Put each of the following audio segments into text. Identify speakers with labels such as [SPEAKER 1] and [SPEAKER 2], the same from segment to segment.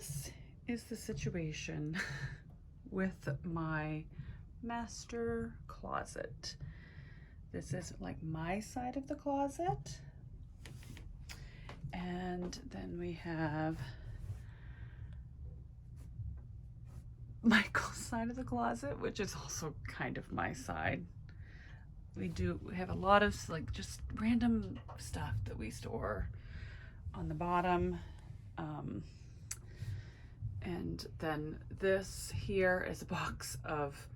[SPEAKER 1] this is the situation with my master closet. This is like my side of the closet. And then we have Michael's side of the closet, which is also kind of my side. We have a lot of like just random stuff that we store on the bottom. And then this here is a box of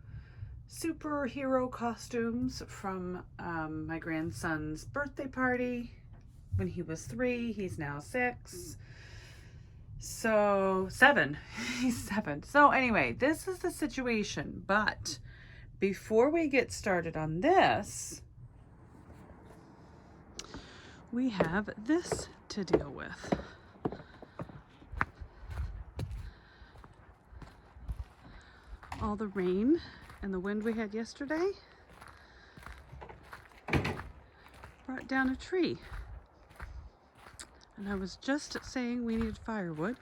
[SPEAKER 1] superhero costumes from my grandson's birthday party when he was 3. He's now 6. So 7. He's 7. So anyway, this is the situation. But before we get started on this, we have this to deal with. All the rain and the wind we had yesterday brought down a tree. And I was just saying we needed firewood.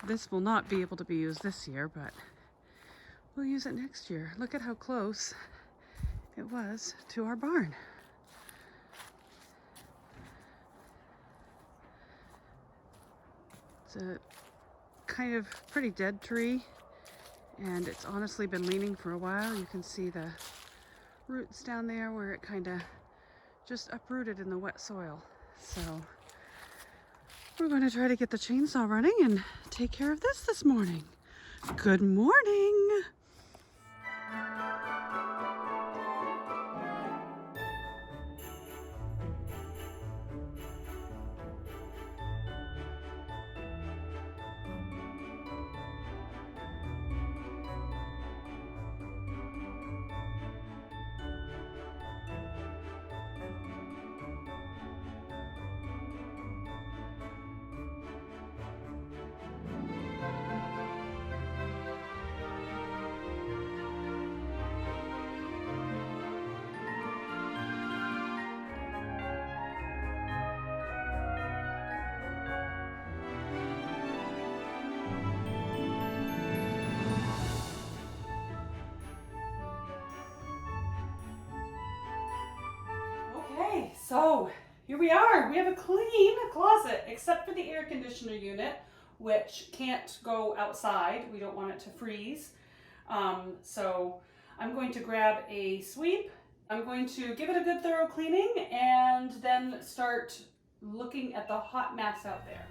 [SPEAKER 1] This will not be able to be used this year, but we'll use it next year. Look at how close it was to our barn. It's a kind of pretty dead tree, and it's honestly been leaning for a while. You can see the roots down there where it kind of just uprooted in the wet soil. So we're going to try to get the chainsaw running and take care of this morning. Good morning. So here we are. We have a clean closet except for the air conditioner unit, which can't go outside. We don't want it to freeze. So I'm going to grab a sweep. I'm going to give it a good thorough cleaning and then start looking at the hot mess out there.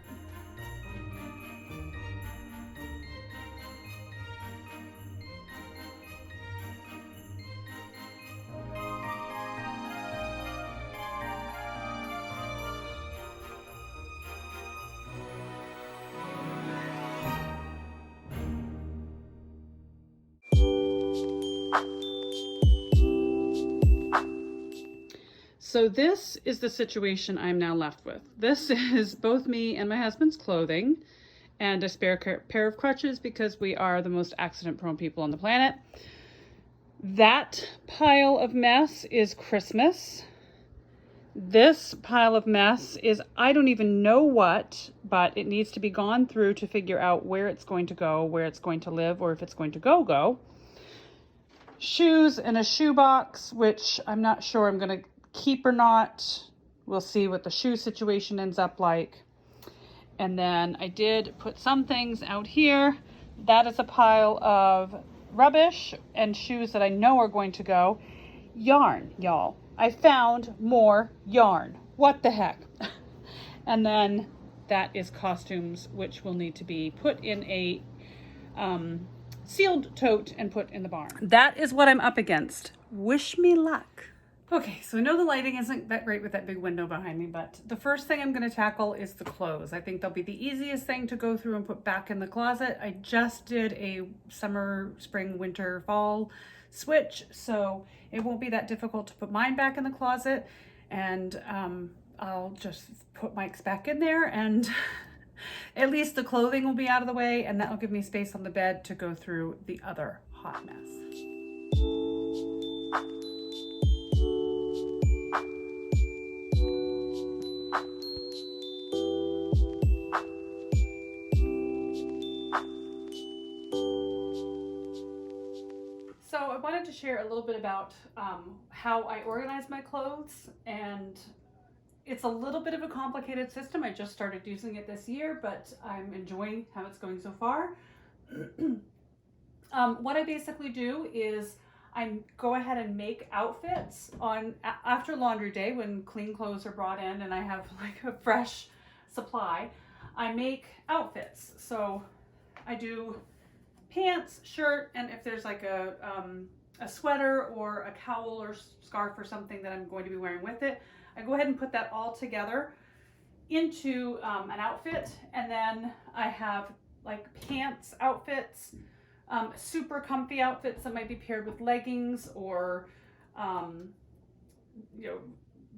[SPEAKER 1] So this is the situation I'm now left with. This is both me and my husband's clothing and a spare pair of crutches because we are the most accident-prone people on the planet. That pile of mess is Christmas. This pile of mess is I don't even know what, but it needs to be gone through to figure out where it's going to go, where it's going to live, or if it's going to go. Shoes in a shoebox, which I'm not sure I'm going to keep or not. We'll see what the shoe situation ends up like. And then I did put some things out here. That is a pile of rubbish and shoes that I know are going to go. Yarn, y'all. I found more yarn. What the heck? And then that is costumes, which will need to be put in a sealed tote and put in the barn. That is what I'm up against. Wish me luck. Okay, so I know the lighting isn't that great with that big window behind me, but the first thing I'm going to tackle is the clothes. I think they'll be the easiest thing to go through and put back in the closet. I just did a summer, spring, winter, fall switch, so it won't be that difficult to put mine back in the closet, and I'll just put Mike's back in there, and at least the clothing will be out of the way, and that'll give me space on the bed to go through the other hot mess. share a little bit about how I organize my clothes, and it's a little bit of a complicated system. I just started using it this year, but I'm enjoying how it's going so far. What I basically do is I go ahead and make outfits on after laundry day when clean clothes are brought in and I have like a fresh supply. I make outfits. So I do pants, shirt, and if there's like a sweater or a cowl or scarf or something that I'm going to be wearing with it, I go ahead and put that all together into an outfit. And then I have like pants outfits, super comfy outfits that might be paired with leggings or you know,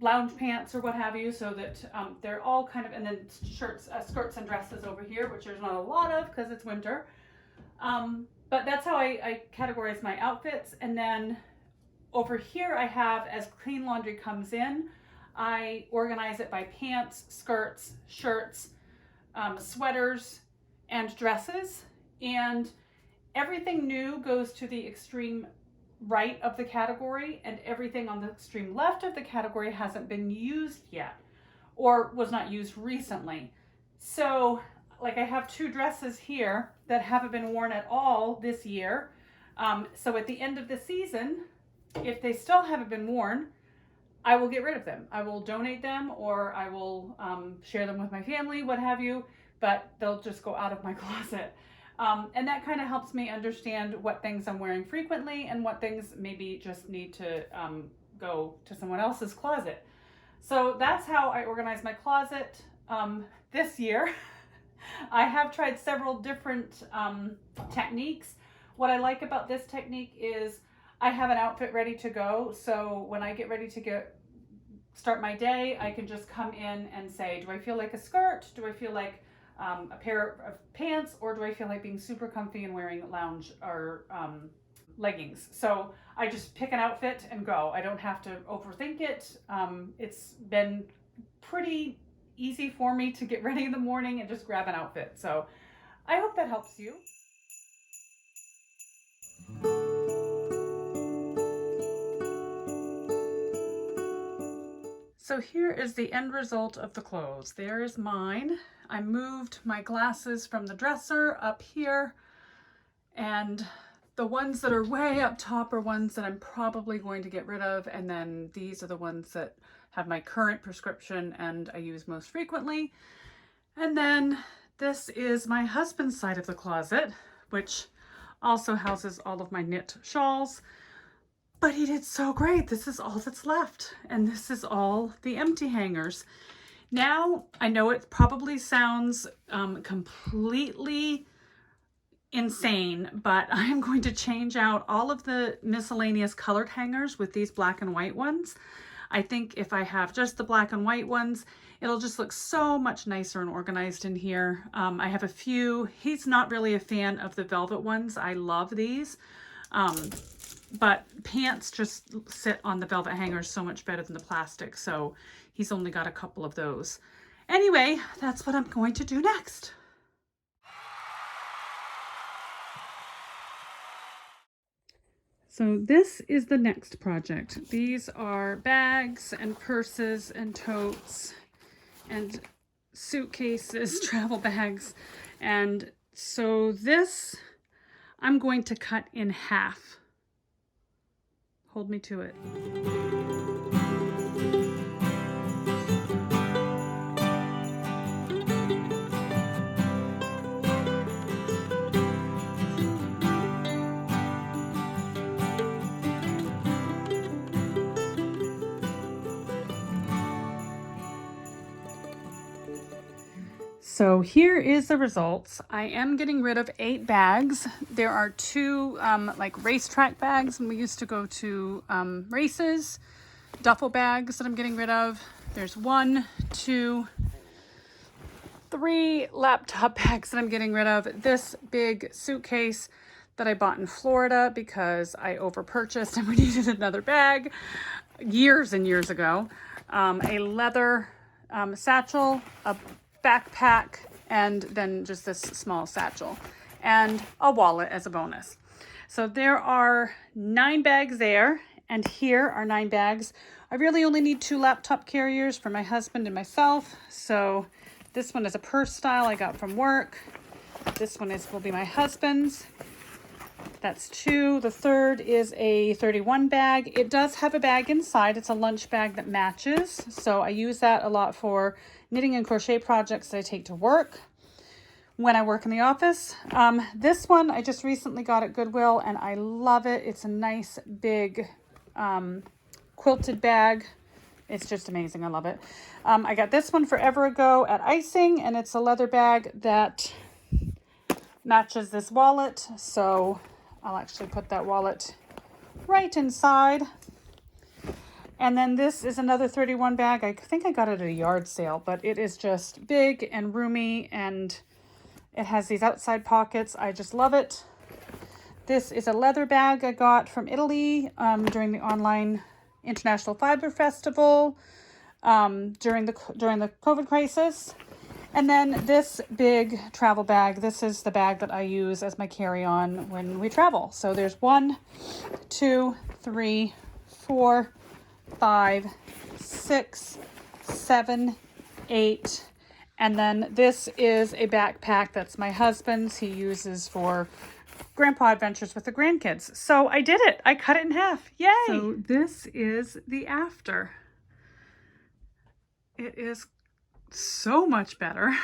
[SPEAKER 1] lounge pants or what have you, so that they're all kind of, and then shirts, skirts and dresses over here, which there's not a lot of because it's winter. But that's how I categorize my outfits. And then over here I have, as clean laundry comes in, I organize it by pants, skirts, shirts, sweaters, and dresses. And everything new goes to the extreme right of the category, and everything on the extreme left of the category hasn't been used yet or was not used recently. So like I have 2 dresses here that haven't been worn at all this year. So at the end of the season, if they still haven't been worn, I will get rid of them. I will donate them, or I will share them with my family, what have you, but they'll just go out of my closet. And that kind of helps me understand what things I'm wearing frequently and what things maybe just need to go to someone else's closet. So that's how I organize my closet this year. I have tried several different techniques. What I like about this technique is I have an outfit ready to go. So when I get ready to start my day, I can just come in and say, do I feel like a skirt? Do I feel like a pair of pants, or do I feel like being super comfy and wearing lounge or leggings? So I just pick an outfit and go. I don't have to overthink it. It's been pretty easy for me to get ready in the morning and just grab an outfit. So I hope that helps you. So here is the end result of the clothes. There is mine. I moved my glasses from the dresser up here, and the ones that are way up top are ones that I'm probably going to get rid of, and then these are the ones that have my current prescription and I use most frequently. And then this is my husband's side of the closet, which also houses all of my knit shawls. But he did so great. This is all that's left. And this is all the empty hangers. Now, I know it probably sounds completely insane, but I am going to change out all of the miscellaneous colored hangers with these black and white ones. I think if I have just the black and white ones, it'll just look so much nicer and organized in here. I have a few. He's not really a fan of the velvet ones. I love these. But pants just sit on the velvet hangers so much better than the plastic, so he's only got a couple of those. Anyway, that's what I'm going to do next. So this is the next project. These are bags and purses and totes and suitcases, travel bags. And so this I'm going to cut in half. Hold me to it. So here is the results. I am getting rid of 8 bags. There are 2 like racetrack bags when we used to go to races, duffel bags that I'm getting rid of. There's 1, 2, 3 laptop bags that I'm getting rid of. This big suitcase that I bought in Florida because I overpurchased and we needed another bag years and years ago. A leather satchel, a backpack, and then just this small satchel, and a wallet as a bonus. So there are 9 bags there, and here are 9 bags. I really only need 2 laptop carriers for my husband and myself. So this one is a purse style I got from work. This one will be my husband's. That's 2. The third is a 31 bag. It does have a bag inside. It's a lunch bag that matches. So I use that a lot for knitting and crochet projects that I take to work when I work in the office. This one I just recently got at Goodwill and I love it. It's a nice big quilted bag. It's just amazing. I love it. I got this one forever ago at Icing, and it's a leather bag that matches this wallet. So I'll actually put that wallet right inside. And then this is another 31 bag. I think I got it at a yard sale, but it is just big and roomy, and it has these outside pockets. I just love it. This is a leather bag I got from Italy during the online International Fiber Festival during the COVID crisis. And then this big travel bag, this is the bag that I use as my carry-on when we travel. So there's 1, 2, 3, 4, 5, 6, 7, 8. And then this is a backpack that's my husband's. He uses for grandpa adventures with the grandkids. So I did it. I cut it in half. Yay! So this is the after. It is so much better.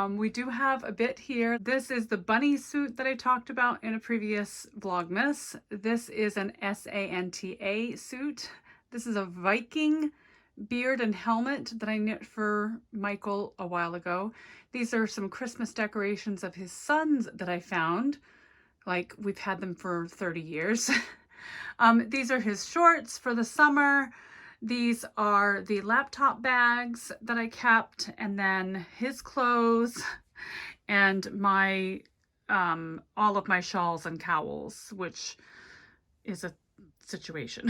[SPEAKER 1] We do have a bit here. This is the bunny suit that I talked about in a previous Vlogmas. This is an Santa suit. This is a Viking beard and helmet that I knit for Michael a while ago. These are some Christmas decorations of his sons that I found. Like, we've had them for 30 years. These are his shorts for the summer. These are the laptop bags that I kept, and then his clothes and my all of my shawls and cowls, which is a situation.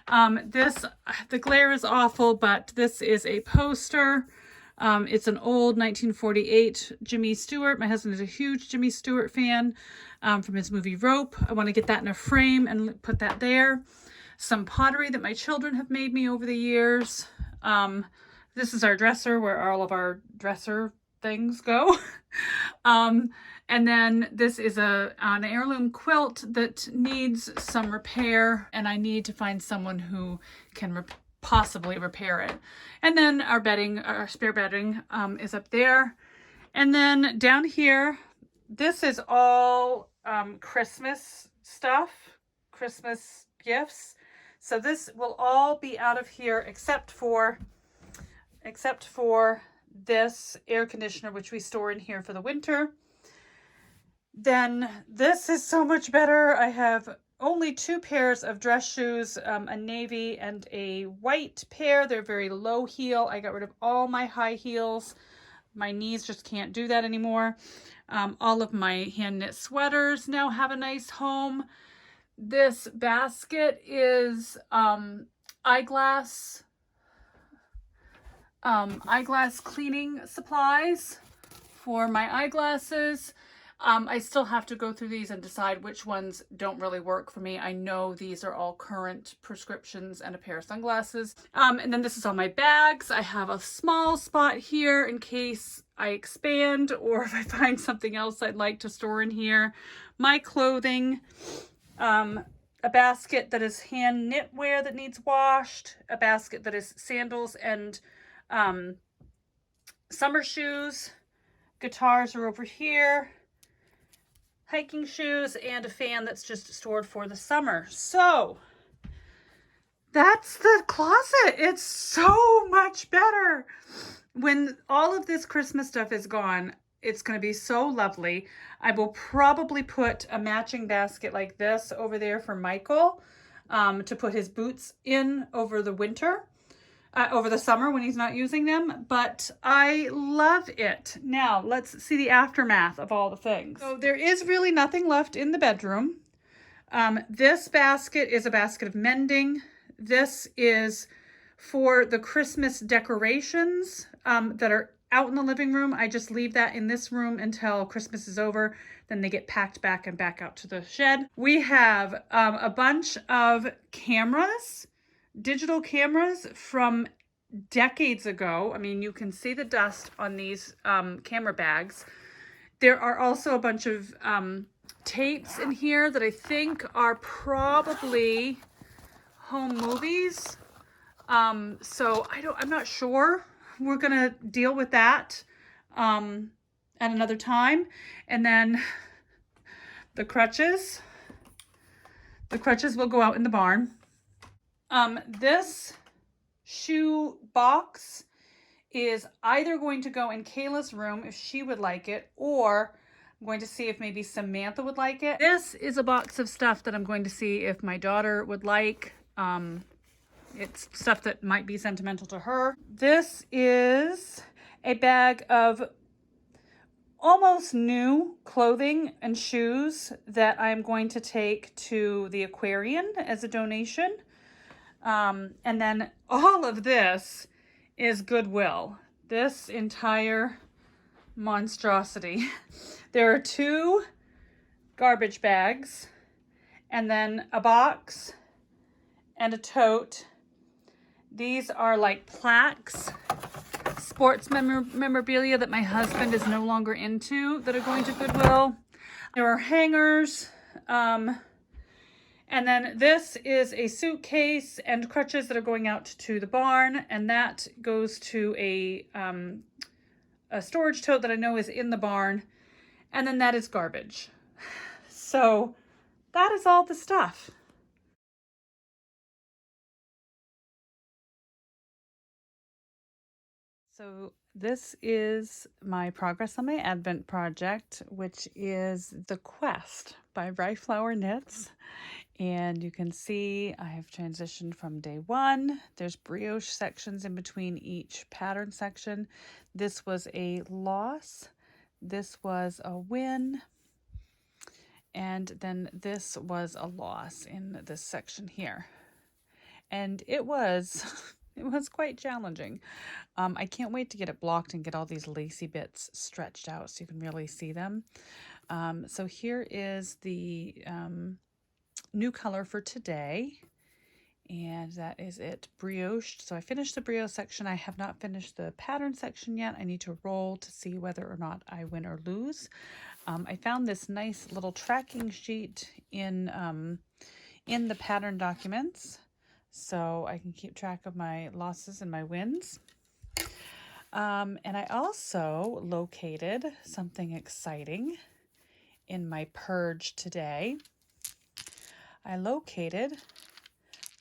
[SPEAKER 1] The glare is awful, but this is a poster. It's an old 1948 Jimmy Stewart. My husband is a huge Jimmy Stewart fan from his movie Rope. I want to get that in a frame and put that there. Some pottery that my children have made me over the years. This is our dresser where all of our dresser things go. And then this is an heirloom quilt that needs some repair, and I need to find someone who can possibly repair it. And then our bedding, our spare bedding is up there. And then down here, this is all Christmas stuff, Christmas gifts. So this will all be out of here except for this air conditioner, which we store in here for the winter. Then this is so much better. I have only 2 pairs of dress shoes, a navy and a white pair. They're very low heel. I got rid of all my high heels. My knees just can't do that anymore. All of my hand knit sweaters now have a nice home. This basket is eyeglass cleaning supplies for my eyeglasses. I still have to go through these and decide which ones don't really work for me. I know these are all current prescriptions and a pair of sunglasses. And then this is all my bags. I have a small spot here in case I expand or if I find something else I'd like to store in here. My clothing. A basket that is hand knitwear that needs washed, a basket that is sandals and summer shoes. Guitars are over here, hiking shoes, and a fan that's just stored for the summer. So that's the closet. It's so much better. When all of this Christmas stuff is gone, it's going to be so lovely. I will probably put a matching basket like this over there for Michael to put his boots in over the winter, over the summer when he's not using them. But I love it. Now let's see the aftermath of all the things. So there is really nothing left in the bedroom. This basket is a basket of mending. This is for the Christmas decorations that are out in the living room. I just leave that in this room until Christmas is over. Then they get packed back and back out to the shed. We have a bunch of cameras, digital cameras from decades ago. I mean, you can see the dust on these camera bags. There are also a bunch of tapes in here that I think are probably home movies. So I'm not sure. We're gonna deal with that at another time. And then the crutches will go out in the barn. This shoe box is either going to go in Kayla's room if she would like it, or I'm going to see if maybe Samantha would like it. This is a box of stuff that I'm going to see if my daughter would like. It's stuff that might be sentimental to her. This is a bag of almost new clothing and shoes that I'm going to take to the Aquarian as a donation. And then all of this is Goodwill. This entire monstrosity. There are 2 garbage bags and then a box and a tote. These are like plaques, sports memorabilia that my husband is no longer into that are going to Goodwill. There are hangers. And then this is a suitcase and crutches that are going out to the barn, and that goes to a storage tote that I know is in the barn, and then that is garbage. So that is all the stuff. So this is my progress on my Advent project, which is The Quest by rhyFlower Knits. And you can see I have transitioned from day 1. There's brioche sections in between each pattern section. This was a loss. This was a win. And then this was a loss in this section here. And it was quite challenging. I can't wait to get it blocked and get all these lacy bits stretched out so you can really see them. So here is the new color for today, and that is it, brioche. So I finished the brioche section. I have not finished the pattern section yet. I need to roll to see whether or not I win or lose. I found this nice little tracking sheet in the pattern documents, so I can keep track of my losses and my wins. And I also located something exciting in my purge today. I located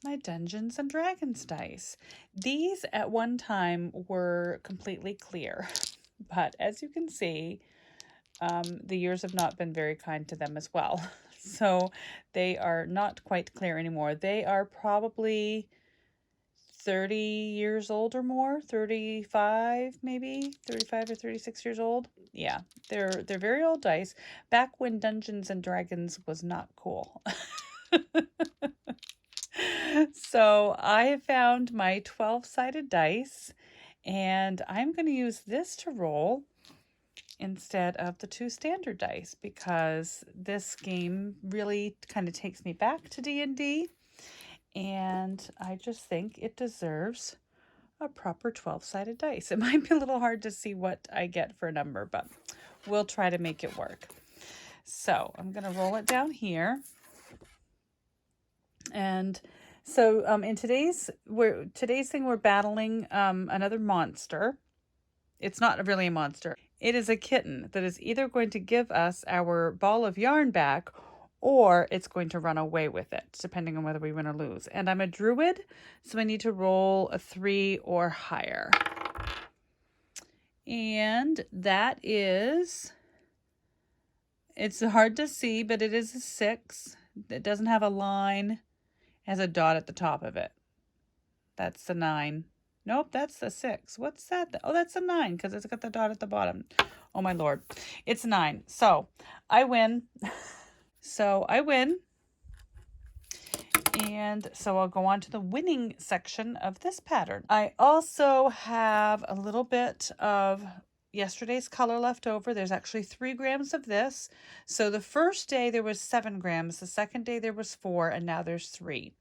[SPEAKER 1] my Dungeons and Dragons dice. These at one time were completely clear, but as you can see, the years have not been very kind to them as well. So they are not quite clear anymore. They are probably 30 years old or more, 35 maybe, 35 or 36 years old. Yeah, they're very old dice, back when Dungeons and Dragons was not cool. So I have found my 12-sided dice, and I'm going to use this to roll instead of the 2 standard dice, because this game really kind of takes me back to D&D, and I just think it deserves a proper 12-sided dice. It might be a little hard to see what I get for a number, but we'll try to make it work. So I'm going to roll it down here. And so in today's thing, we're battling another monster. It's not really a monster. It is a kitten that is either going to give us our ball of yarn back, or it's going to run away with it, depending on whether we win or lose. And I'm a druid, so I need to roll a 3 or higher. And that is, it's hard to see, but it is a 6. It doesn't have a line. It has a dot at the top of it. That's the 9. Nope, that's the 6. What's that? Oh, that's a 9 because it's got the dot at the bottom. Oh my Lord. It's 9. So I win. So I win. And so I'll go on to the winning section of this pattern. I also have a little bit of yesterday's color left over. There's actually 3 grams of this. So the first day there was 7 grams, the second day there was 4, and now there's 3.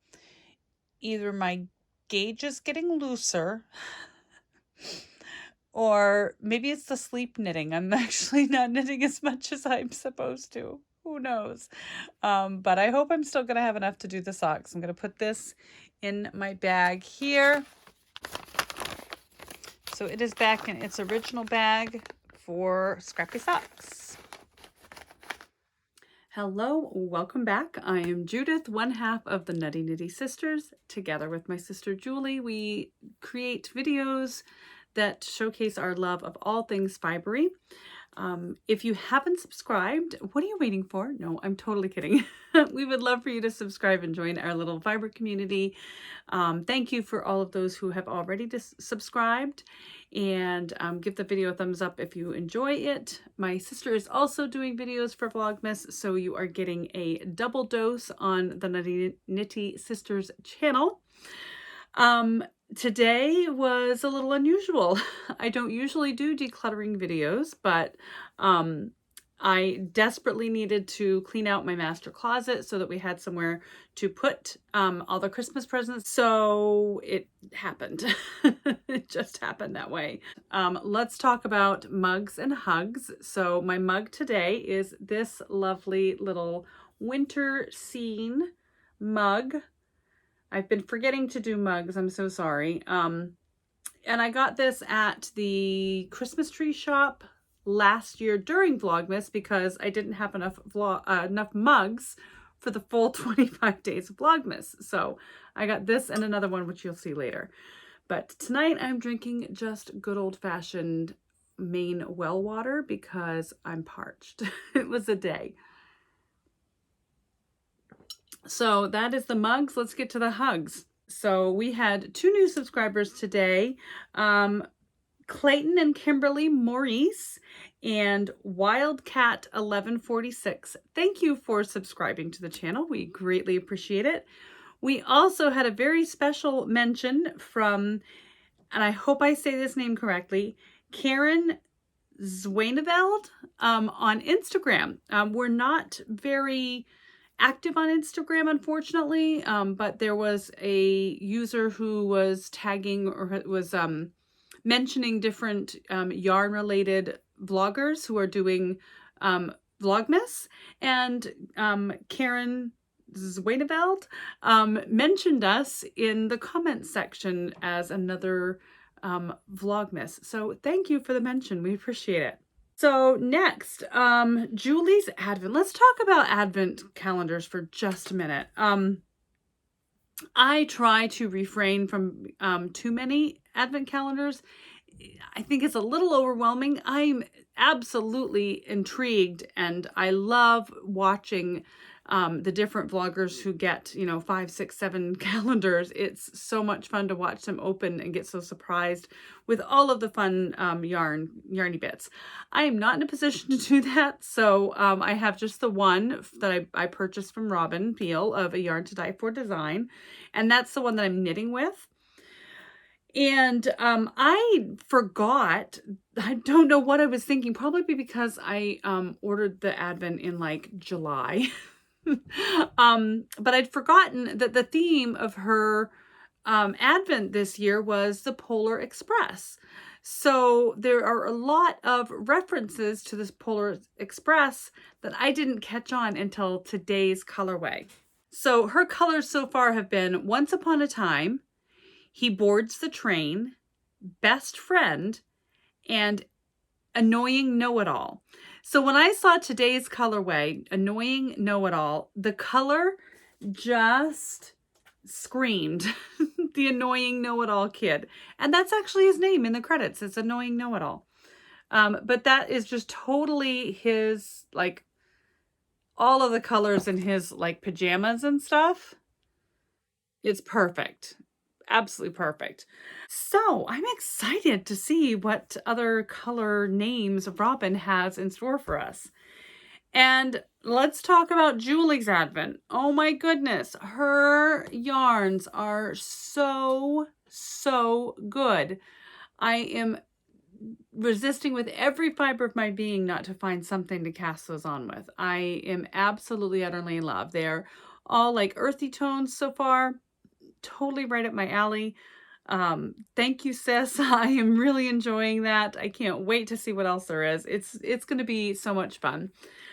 [SPEAKER 1] Either my gauge is getting looser, or maybe it's the sleep knitting. I'm actually not knitting as much as I'm supposed to. Who knows? But I hope I'm still going to have enough to do the socks. I'm going to put this in my bag here. So it is back in its original bag for scrappy socks. Hello, welcome back. I am Judith, one half of the Nutty Nitty Sisters. Together with my sister Julie, we create videos that showcase our love of all things fibery. If you haven't subscribed, what are you waiting for? No, I'm totally kidding. We would love for you to subscribe and join our little fiber community. Thank you for all of those who have already subscribed, and give the video a thumbs up if you enjoy it. My sister is also doing videos for Vlogmas, so you are getting a double dose on the Nutty Nitty Sisters channel. Today was a little unusual. I don't usually do decluttering videos, but I desperately needed to clean out my master closet so that we had somewhere to put all the Christmas presents. So it happened. It just happened that way. Let's talk about mugs and hugs. So my mug today is this lovely little winter scene mug. I've been forgetting to do mugs. I'm so sorry. And I got this at the Christmas tree shop last year during Vlogmas because I didn't have enough mugs for the full 25 days of Vlogmas. So I got this and another one, which you'll see later. But tonight I'm drinking just good old-fashioned Maine well water because I'm parched. It was a day. So that is the mugs. Let's get to the hugs. So we had 2 new subscribers today. Clayton and Kimberly Maurice and Wildcat 1146. Thank you for subscribing to the channel. We greatly appreciate it. We also had a very special mention from, and I hope I say this name correctly, Karen Zwaneveld on Instagram. We're not very active on Instagram, unfortunately, but there was a user who was tagging or was mentioning different yarn-related vloggers who are doing Vlogmas, and Karen Zwaneveld mentioned us in the comments section as another Vlogmas. So thank you for the mention. We appreciate it. So next, Julie's Advent. Let's talk about Advent calendars for just a minute. I try to refrain from too many Advent calendars. I think it's a little overwhelming. I'm absolutely intrigued, and I love watching the different vloggers who get, 5, 6, 7 calendars. It's so much fun to watch them open and get so surprised with all of the fun yarny bits. I am not in a position to do that, so I have just the one that I purchased from Robin Peel of A Yarn to Die For design, and that's the one that I'm knitting with. And I forgot, I don't know what I was thinking, probably because I ordered the Advent in like July. But I'd forgotten that the theme of her Advent this year was the Polar Express. So there are a lot of references to this Polar Express that I didn't catch on until today's colorway. So her colors so far have been Once Upon a Time, He Boards the Train, Best Friend, and Annoying Know-It-All. So when I saw today's colorway, Annoying Know-It-All, the color just screamed the Annoying Know-It-All kid. And that's actually his name in the credits. It's Annoying Know-It-All. But that is just totally his, like, all of the colors in his, like, pajamas and stuff. It's perfect. Absolutely perfect. So I'm excited to see what other color names Robin has in store for us. And let's talk about Julie's Advent. Oh my goodness. Her yarns are so, so good. I am resisting with every fiber of my being not to find something to cast those on with. I am absolutely, utterly in love. They're all like earthy tones so far. Totally right up my alley. Thank you, sis. I am really enjoying that. I can't wait to see what else there is. It's going to be so much fun.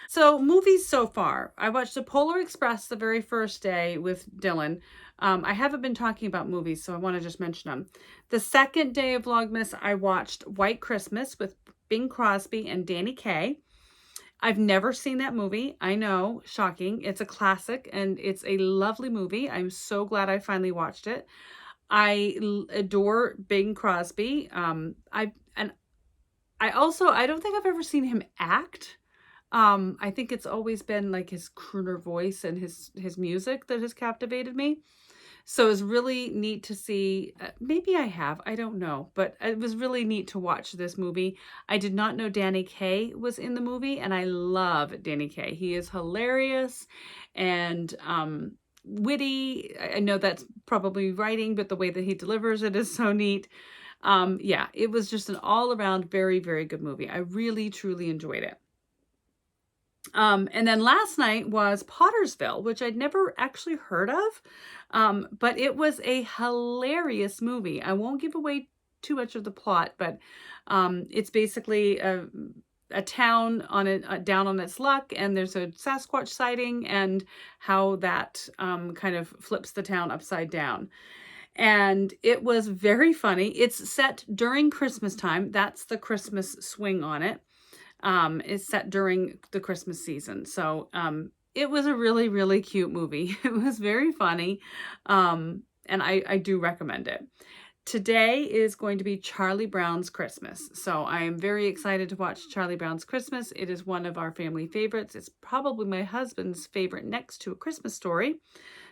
[SPEAKER 1] So movies so far. I watched The Polar Express the very first day with Dylan. I haven't been talking about movies, so I want to just mention them. The second day of Vlogmas, I watched White Christmas with Bing Crosby and Danny Kaye. I've never seen that movie. I know, shocking. It's a classic and it's a lovely movie. I'm so glad I finally watched it. I adore Bing Crosby. I don't think I've ever seen him act. I think it's always been like his crooner voice and his music that has captivated me. So it's really neat to see. Maybe I have, I don't know, but it was really neat to watch this movie. I did not know Danny Kaye was in the movie, and I love Danny Kaye. He is hilarious and witty. I know that's probably writing, but the way that he delivers it is so neat. Yeah, it was just an all-around very, very good movie. I really, truly enjoyed it. And then last night was Pottersville, which I'd never actually heard of, but it was a hilarious movie. I won't give away too much of the plot, but it's basically a town on it down on its luck, and there's a Sasquatch sighting, and how that kind of flips the town upside down. And it was very funny. It's set during Christmas time. That's the Christmas swing on it. Is set during the Christmas season. So it was a really, really cute movie. It was very funny. And I do recommend it. Today is going to be Charlie Brown's Christmas. So I am very excited to watch Charlie Brown's Christmas. It is one of our family favorites. It's probably my husband's favorite next to A Christmas Story.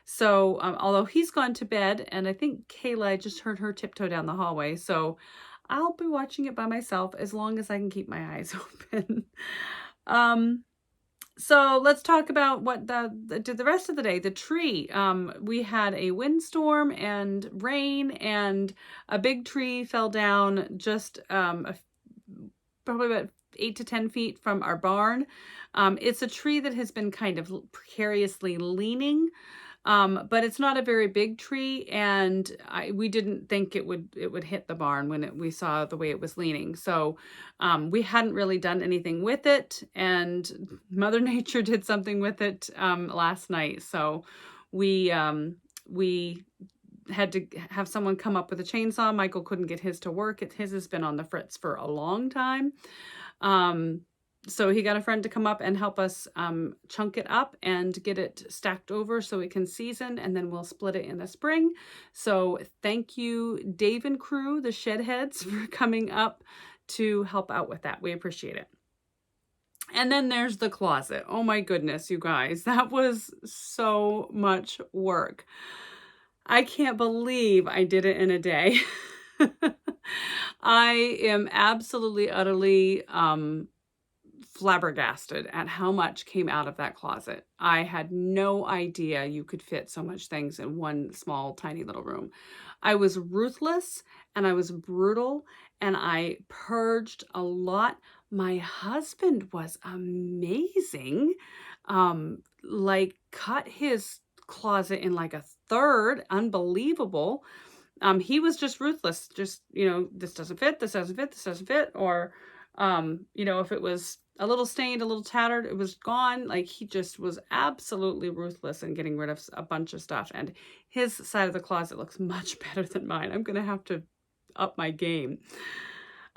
[SPEAKER 1] So although he's gone to bed, and I think Kayla, I just heard her tiptoe down the hallway. So I'll be watching it by myself as long as I can keep my eyes open. So let's talk about what the rest of the day. The tree. We had a windstorm and rain, and a big tree fell down just probably about 8 to 10 feet from our barn. It's a tree that has been kind of precariously leaning. But it's not a very big tree, and we didn't think it would hit the barn when we saw the way it was leaning. So we hadn't really done anything with it, and Mother Nature did something with it last night. So we had to have someone come up with a chainsaw. Michael couldn't get his to work. His has been on the fritz for a long time. So he got a friend to come up and help us chunk it up and get it stacked over so it can season, and then we'll split it in the spring. So thank you, Dave and crew, the Shedheads, for coming up to help out with that. We appreciate it. And then there's the closet. Oh my goodness, you guys, that was so much work. I can't believe I did it in a day. I am absolutely, utterly flabbergasted at how much came out of that closet. I had no idea you could fit so much things in one small, tiny little room. I was ruthless and I was brutal, and I purged a lot. My husband was amazing. Like cut his closet in like a third. Unbelievable. He was just ruthless. Just, this doesn't fit, this doesn't fit, this doesn't fit. Or, if it was a little stained, a little tattered, it was gone. Like, he just was absolutely ruthless in getting rid of a bunch of stuff. And his side of the closet looks much better than mine. I'm going to have to up my game.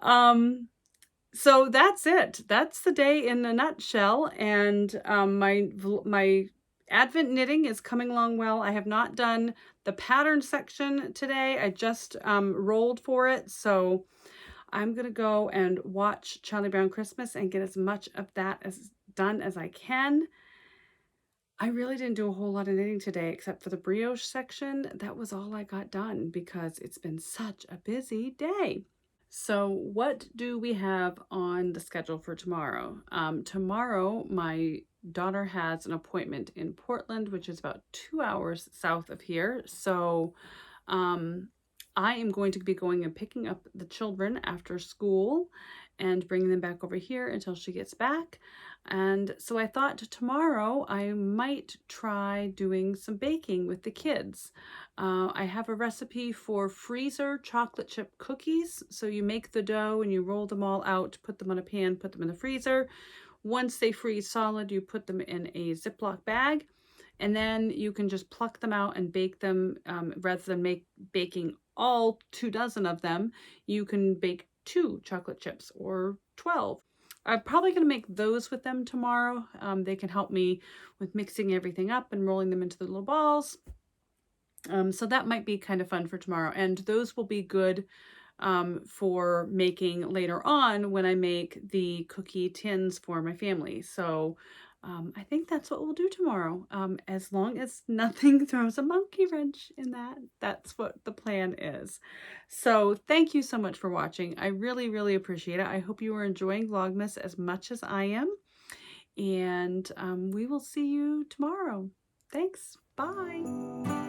[SPEAKER 1] So that's it. That's the day in a nutshell. And my Advent knitting is coming along well. I have not done the pattern section today. I just rolled for it. So I'm going to go and watch Charlie Brown Christmas and get as much of that done as I can. I really didn't do a whole lot of knitting today except for the brioche section. That was all I got done because it's been such a busy day. So what do we have on the schedule for tomorrow? Tomorrow, my daughter has an appointment in Portland, which is about 2 hours south of here. So um, I am going to be going and picking up the children after school and bringing them back over here until she gets back. And so I thought tomorrow I might try doing some baking with the kids. I have a recipe for freezer chocolate chip cookies. So you make the dough and you roll them all out, put them on a pan, put them in the freezer. Once they freeze solid, you put them in a Ziploc bag, and then you can just pluck them out and bake them. Rather than baking all 24 of them, you can bake 2 chocolate chips or 12. I'm probably going to make those with them tomorrow. They can help me with mixing everything up and rolling them into the little balls. So that might be kind of fun for tomorrow. And those will be good for making later on when I make the cookie tins for my family. So I think that's what we'll do tomorrow. As long as nothing throws a monkey wrench in that, that's what the plan is. So thank you so much for watching. I really, really appreciate it. I hope you are enjoying Vlogmas as much as I am. And we will see you tomorrow. Thanks. Bye.